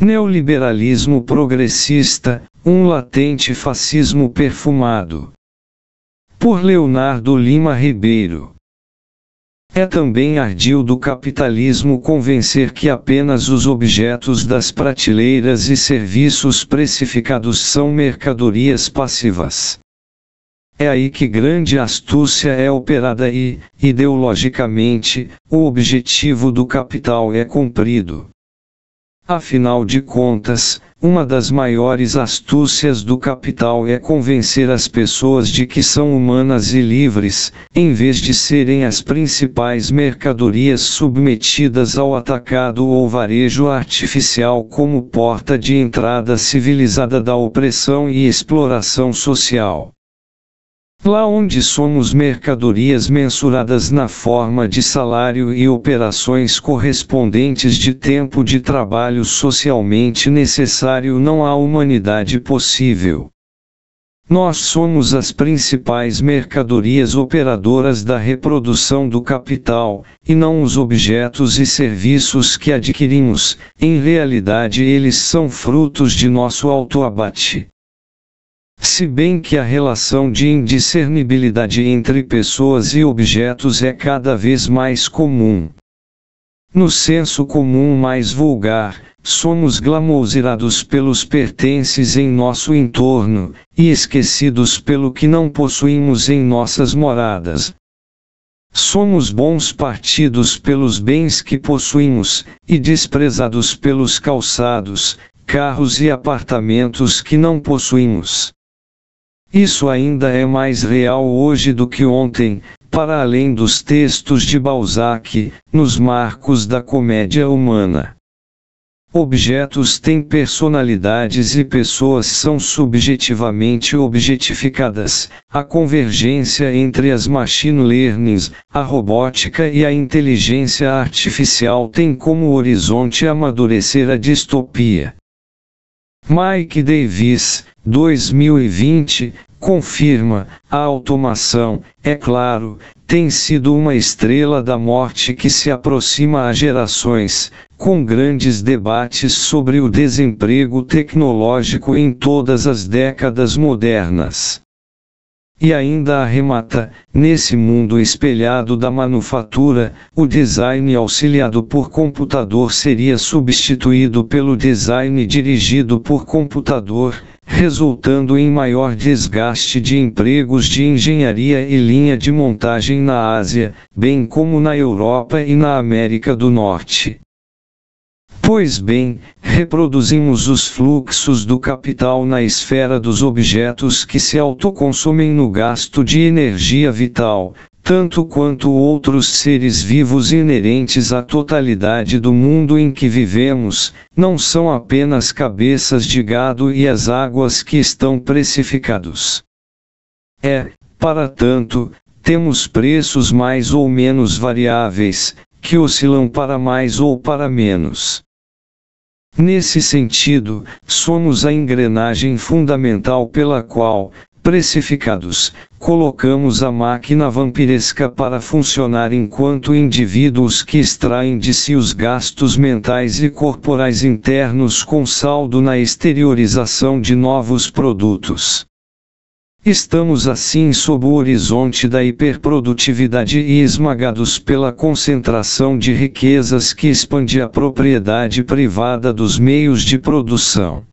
Neoliberalismo progressista, um latente fascismo perfumado. Por Leonardo Lima Ribeiro. É também ardil do capitalismo convencer que apenas os objetos das prateleiras e serviços precificados são mercadorias passivas. É aí que grande astúcia é operada e, ideologicamente, o objetivo do capital é cumprido. Afinal de contas, uma das maiores astúcias do capital é convencer as pessoas de que são humanas e livres, em vez de serem as principais mercadorias submetidas ao atacado ou varejo artificial como porta de entrada civilizada da opressão e exploração social. Lá onde somos mercadorias mensuradas na forma de salário e operações correspondentes de tempo de trabalho socialmente necessário, não há humanidade possível. Nós somos as principais mercadorias operadoras da reprodução do capital, e não os objetos e serviços que adquirimos. Em realidade, eles são frutos de nosso autoabate. Se bem que a relação de indiscernibilidade entre pessoas e objetos é cada vez mais comum. No senso comum mais vulgar, somos glamourizados pelos pertences em nosso entorno, e esquecidos pelo que não possuímos em nossas moradas. Somos bons partidos pelos bens que possuímos, e desprezados pelos calçados, carros e apartamentos que não possuímos. Isso ainda é mais real hoje do que ontem, para além dos textos de Balzac, nos marcos da comédia humana. Objetos têm personalidades e pessoas são subjetivamente objetificadas. A convergência entre as machine learnings, a robótica e a inteligência artificial tem como horizonte amadurecer a distopia. Mike Davis, 2020, confirma: a automação, é claro, tem sido uma estrela da morte que se aproxima há gerações, com grandes debates sobre o desemprego tecnológico em todas as décadas modernas. E ainda arremata: nesse mundo espelhado da manufatura, o design auxiliado por computador seria substituído pelo design dirigido por computador, resultando em maior desgaste de empregos de engenharia e linha de montagem na Ásia, bem como na Europa e na América do Norte. Pois bem, reproduzimos os fluxos do capital na esfera dos objetos que se autoconsomem no gasto de energia vital, tanto quanto outros seres vivos inerentes à totalidade do mundo em que vivemos, não são apenas cabeças de gado e as águas que estão precificados. Para tanto, temos preços mais ou menos variáveis, que oscilam para mais ou para menos. Nesse sentido, somos a engrenagem fundamental pela qual, precificados, colocamos a máquina vampiresca para funcionar enquanto indivíduos que extraem de si os gastos mentais e corporais internos com saldo na exteriorização de novos produtos. Estamos assim sob o horizonte da hiperprodutividade e esmagados pela concentração de riquezas que expande a propriedade privada dos meios de produção.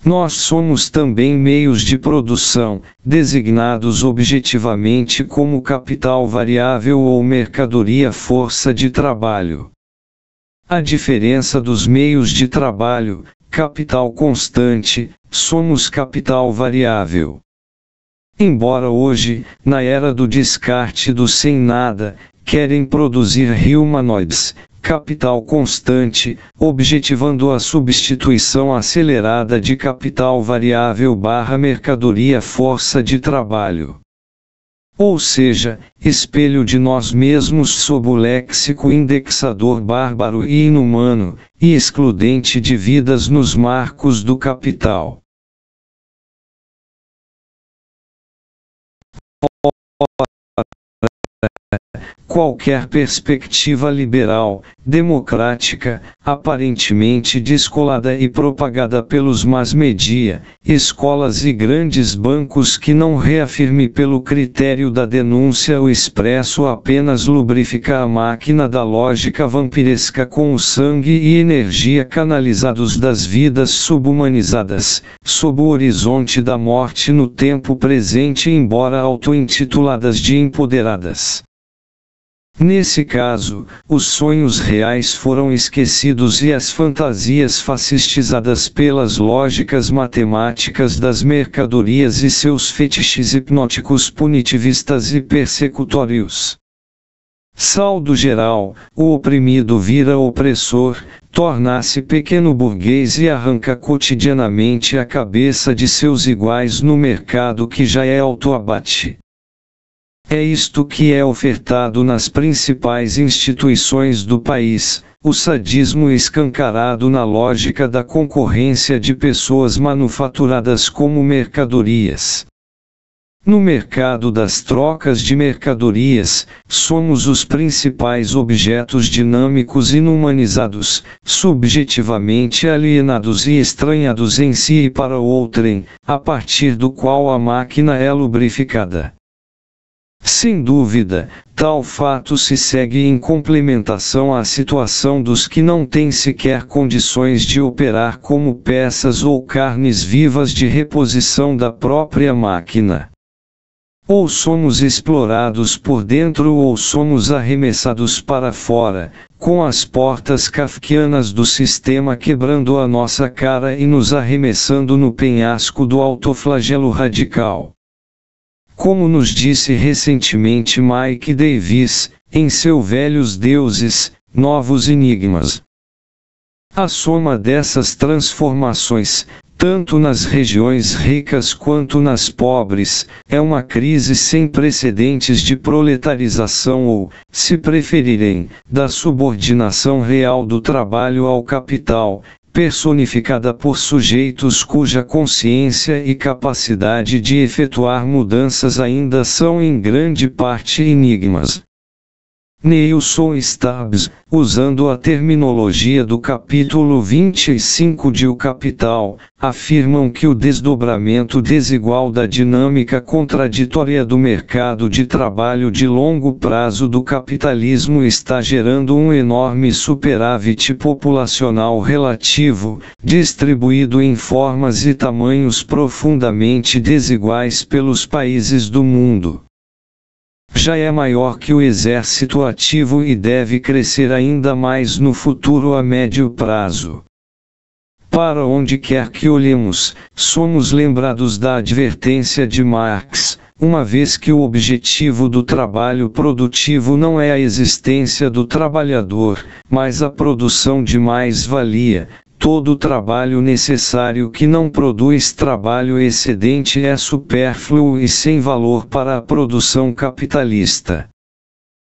Nós somos também meios de produção, designados objetivamente como capital variável ou mercadoria força de trabalho. A diferença dos meios de trabalho, capital constante, somos capital variável. Embora hoje, na era do descarte do sem nada, querem produzir humanoides, capital constante, objetivando a substituição acelerada de capital variável / mercadoria força de trabalho. Ou seja, espelho de nós mesmos sob o léxico indexador bárbaro e inumano, e excludente de vidas nos marcos do capital. qualquer perspectiva liberal, democrática, aparentemente descolada e propagada pelos mass media, escolas e grandes bancos que não reafirme pelo critério da denúncia o expresso apenas lubrifica a máquina da lógica vampiresca com o sangue e energia canalizados das vidas subhumanizadas, sob o horizonte da morte no tempo presente, embora auto-intituladas de empoderadas. Nesse caso, os sonhos reais foram esquecidos e as fantasias fascistizadas pelas lógicas matemáticas das mercadorias e seus fetiches hipnóticos punitivistas e persecutórios. Saldo geral, o oprimido vira opressor, torna-se pequeno burguês e arranca cotidianamente a cabeça de seus iguais no mercado que já é autoabate. É isto que é ofertado nas principais instituições do país, o sadismo escancarado na lógica da concorrência de pessoas manufaturadas como mercadorias. No mercado das trocas de mercadorias, somos os principais objetos dinâmicos inumanizados, subjetivamente alienados e estranhados em si e para outrem, a partir do qual a máquina é lubrificada. Sem dúvida, tal fato se segue em complementação à situação dos que não têm sequer condições de operar como peças ou carnes vivas de reposição da própria máquina. Ou somos explorados por dentro ou somos arremessados para fora, com as portas kafkianas do sistema quebrando a nossa cara e nos arremessando no penhasco do autoflagelo radical. Como nos disse recentemente Mike Davis, em seu Velhos Deuses, Novos Enigmas. A soma dessas transformações, tanto nas regiões ricas quanto nas pobres, é uma crise sem precedentes de proletarização ou, se preferirem, da subordinação real do trabalho ao capital, personificada por sujeitos cuja consciência e capacidade de efetuar mudanças ainda são em grande parte enigmas. Neilson Stubbs, usando a terminologia do capítulo 25 de O Capital, afirmam que o desdobramento desigual da dinâmica contraditória do mercado de trabalho de longo prazo do capitalismo está gerando um enorme superávit populacional relativo, distribuído em formas e tamanhos profundamente desiguais pelos países do mundo. Já é maior que o exército ativo e deve crescer ainda mais no futuro a médio prazo. Para onde quer que olhemos, somos lembrados da advertência de Marx, uma vez que o objetivo do trabalho produtivo não é a existência do trabalhador, mas a produção de mais-valia. Todo trabalho necessário que não produz trabalho excedente é supérfluo e sem valor para a produção capitalista.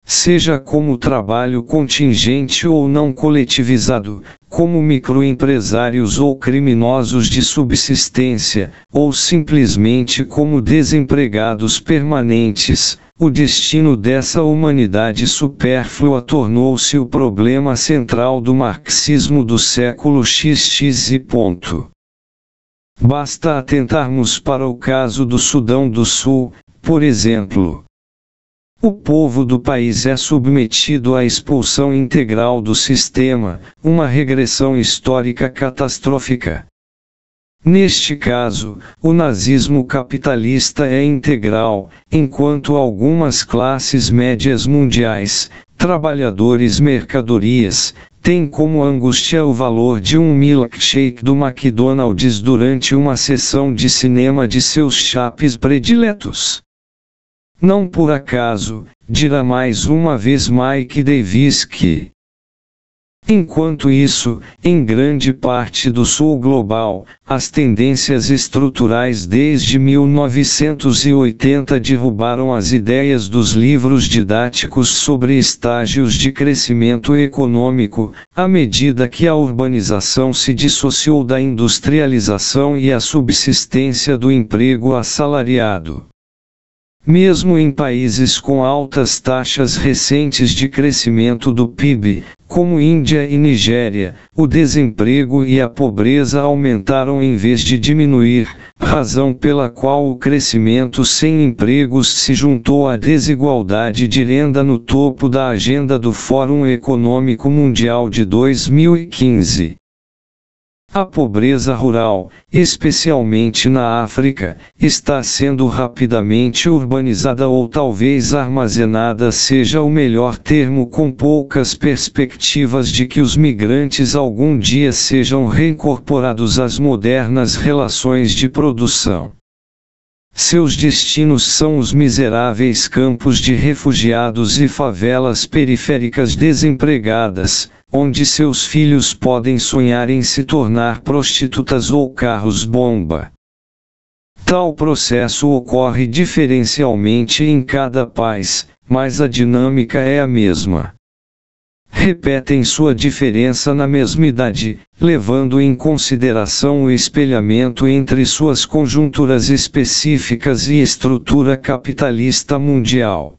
Seja como trabalho contingente ou não coletivizado, como microempresários ou criminosos de subsistência, ou simplesmente como desempregados permanentes, o destino dessa humanidade supérflua tornou-se o problema central do marxismo do século XX. Basta atentarmos para o caso do Sudão do Sul, por exemplo. O povo do país é submetido à expulsão integral do sistema, uma regressão histórica catastrófica. Neste caso, o nazismo capitalista é integral, enquanto algumas classes médias mundiais, trabalhadores mercadorias, têm como angústia o valor de um milkshake do McDonald's durante uma sessão de cinema de seus chapes prediletos. Não por acaso, dirá mais uma vez Mike Davis que, enquanto isso, em grande parte do sul global, as tendências estruturais desde 1980 derrubaram as ideias dos livros didáticos sobre estágios de crescimento econômico, à medida que a urbanização se dissociou da industrialização e a subsistência do emprego assalariado. mesmo em países com altas taxas recentes de crescimento do PIB, como Índia e Nigéria, o desemprego e a pobreza aumentaram em vez de diminuir, razão pela qual o crescimento sem empregos se juntou à desigualdade de renda no topo da agenda do Fórum Econômico Mundial de 2015. A pobreza rural, especialmente na África, está sendo rapidamente urbanizada ou talvez armazenada seja o melhor termo, com poucas perspectivas de que os migrantes algum dia sejam reincorporados às modernas relações de produção. Seus destinos são os miseráveis campos de refugiados e favelas periféricas desempregadas, onde seus filhos podem sonhar em se tornar prostitutas ou carros-bomba. Tal processo ocorre diferencialmente em cada país, mas a dinâmica é a mesma. Repetem sua diferença na mesmidade, levando em consideração o espelhamento entre suas conjunturas específicas e estrutura capitalista mundial.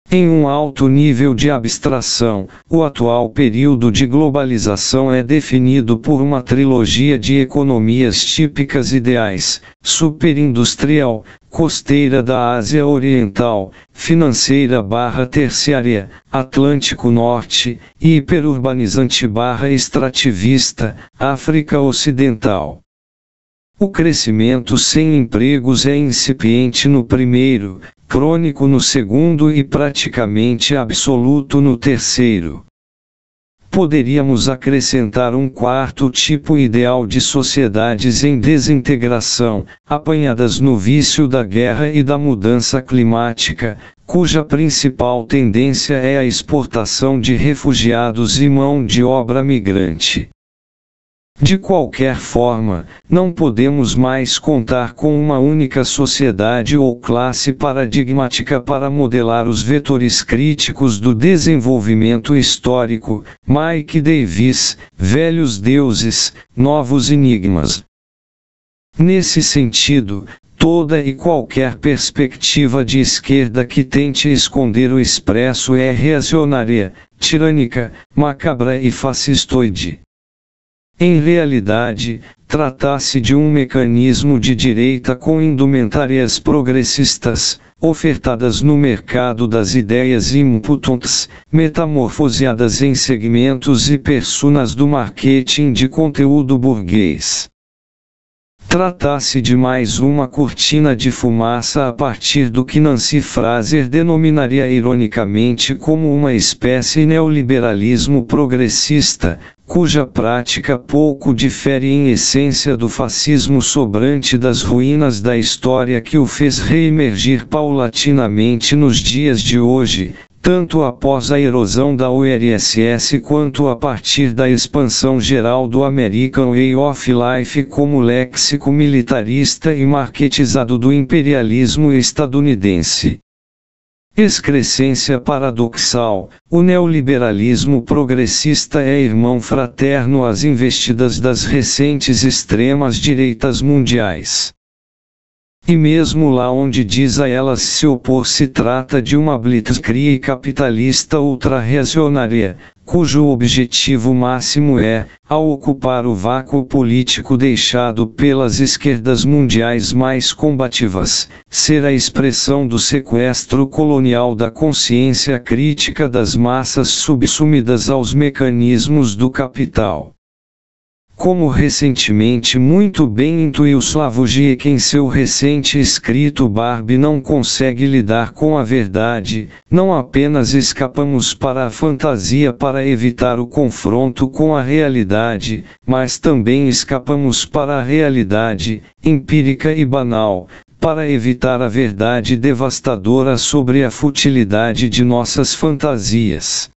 Em um alto nível de abstração, o atual período de globalização é definido por uma trilogia de economias típicas ideais: superindustrial, costeira da Ásia Oriental, financeira/terciária, Atlântico Norte, e hiperurbanizante/extrativista, África Ocidental. O crescimento sem empregos é incipiente no primeiro, crônico no segundo e praticamente absoluto no terceiro. Poderíamos acrescentar um quarto tipo ideal de sociedades em desintegração, apanhadas no vício da guerra e da mudança climática, cuja principal tendência é a exportação de refugiados e mão de obra migrante. De qualquer forma, não podemos mais contar com uma única sociedade ou classe paradigmática para modelar os vetores críticos do desenvolvimento histórico. Mike Davis, Velhos Deuses, Novos Enigmas. Nesse sentido, toda e qualquer perspectiva de esquerda que tente esconder o expresso é reacionária, tirânica, macabra e fascistoide. Em realidade, trata-se de um mecanismo de direita com indumentárias progressistas, ofertadas no mercado das ideias impotentes, metamorfoseadas em segmentos e personas do marketing de conteúdo burguês. Trata-se de mais uma cortina de fumaça a partir do que Nancy Fraser denominaria ironicamente como uma espécie de neoliberalismo progressista, cuja prática pouco difere em essência do fascismo sobrante das ruínas da história que o fez reemergir paulatinamente nos dias de hoje, tanto após a erosão da URSS quanto a partir da expansão geral do American Way of Life como léxico militarista e marketizado do imperialismo estadunidense. Excrescência paradoxal, o neoliberalismo progressista é irmão fraterno às investidas das recentes extremas direitas mundiais. E mesmo lá onde diz a elas se opor se trata de uma blitzkrieg capitalista ultra-reacionária, cujo objetivo máximo é, ao ocupar o vácuo político deixado pelas esquerdas mundiais mais combativas, ser a expressão do sequestro colonial da consciência crítica das massas subsumidas aos mecanismos do capital. Como recentemente muito bem intuiu Slavoj em seu recente escrito Barbie não consegue lidar com a verdade, não apenas escapamos para a fantasia para evitar o confronto com a realidade, mas também escapamos para a realidade, empírica e banal, para evitar a verdade devastadora sobre a futilidade de nossas fantasias.